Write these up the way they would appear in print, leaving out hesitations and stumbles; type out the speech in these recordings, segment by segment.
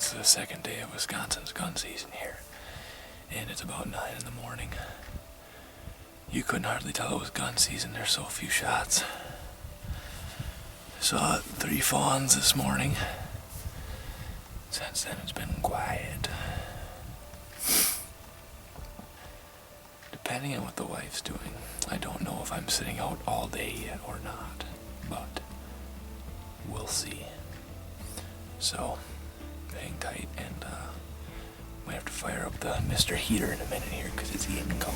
it's the second day of Wisconsin's gun season here, and it's about 9 in the morning. You couldn't hardly tell it was gun season, there's so few shots. Saw 3 fawns this morning. Since then it's been quiet. Depending on what the wife's doing, I don't know if I'm sitting out all day yet or not, but we'll see. So, hang tight, and might have to fire up the Mr. Heater in a minute here because it's getting cold.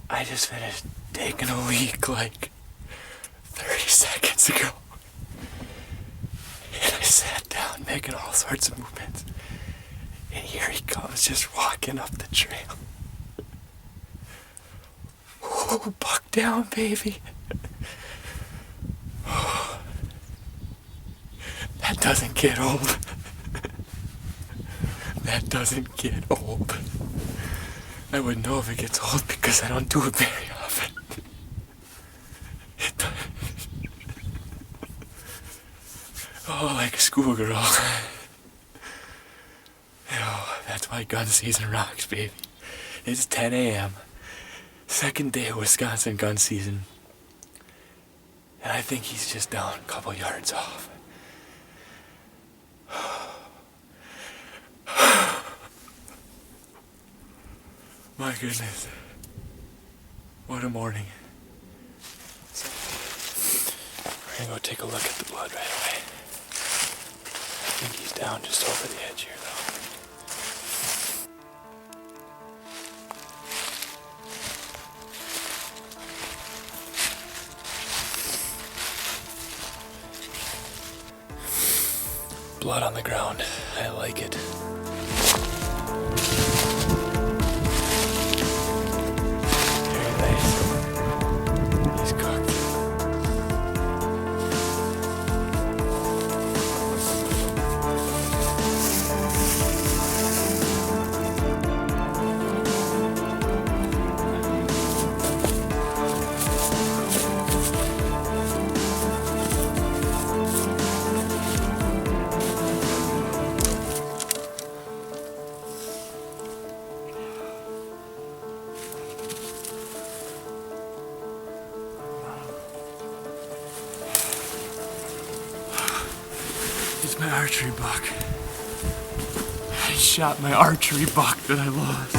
I just finished taking a leak like 30 seconds ago. And I sat down making all sorts of movements. And here he comes just walking up the trail. Oh, buck down, baby. Oh, that doesn't get old. That doesn't get old. I wouldn't know if it gets old because I don't do it very often. Oh, like a schoolgirl. Oh, that's why gun season rocks, baby. It's 10 a.m. Second day of Wisconsin gun season. And I think he's just down a couple yards off. My goodness. What a morning. We're gonna go take a look at the blood right away. I think he's down just over the edge here, though. Blood on the ground. I like it. It's my archery buck. I shot my archery buck that I lost.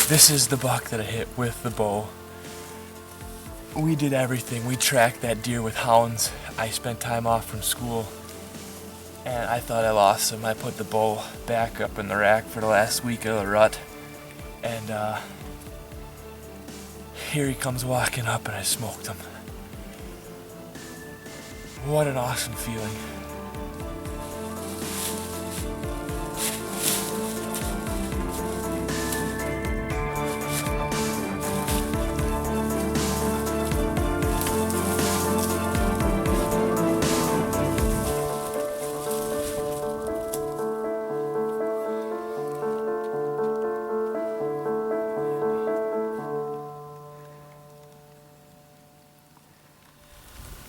This is the buck that I hit with the bow. We did everything. We tracked that deer with hounds. I spent time off from school, and I thought I lost him. I put the bow back up in the rack for the last week of the rut, and here he comes walking up, and I smoked him. What an awesome feeling.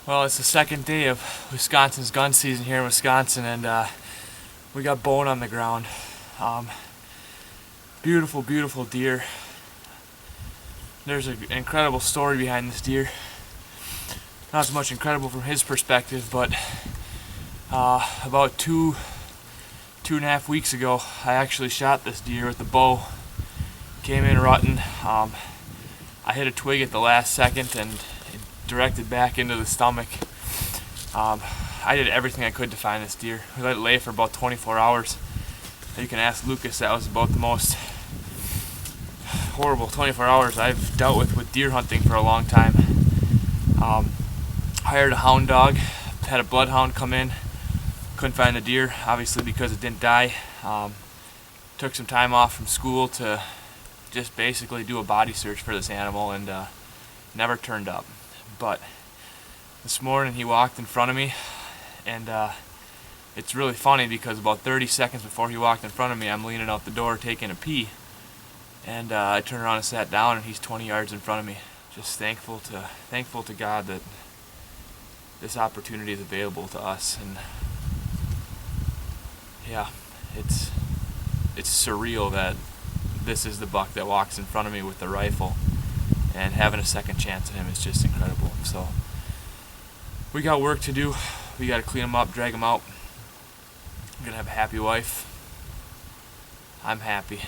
Well, it's the second day of Wisconsin's gun season here in Wisconsin, and we got bone on the ground. Beautiful, beautiful deer. There's an incredible story behind this deer. Not as much incredible from his perspective, but about two and a half weeks ago, I actually shot this deer with a bow. Came in rutting. I hit a twig at the last second and it directed back into the stomach. I did everything I could to find this deer. We let it lay for about 24 hours. You can ask Lucas, that was about the most horrible 24 hours I've dealt with deer hunting for a long time. Hired a hound dog, had a bloodhound come in, couldn't find the deer, obviously because it didn't die. Took some time off from school to just basically do a body search for this animal, and never turned up. But this morning he walked in front of me, and it's really funny because about 30 seconds before he walked in front of me, I'm leaning out the door taking a pee, and I turned around and sat down, and he's 20 yards in front of me. Just thankful to God that this opportunity is available to us. And yeah, it's surreal that this is the buck that walks in front of me with the rifle, and having a second chance at him is just incredible. So we got work to do. We got to clean him up, drag him out. I'm gonna have a happy wife. I'm happy.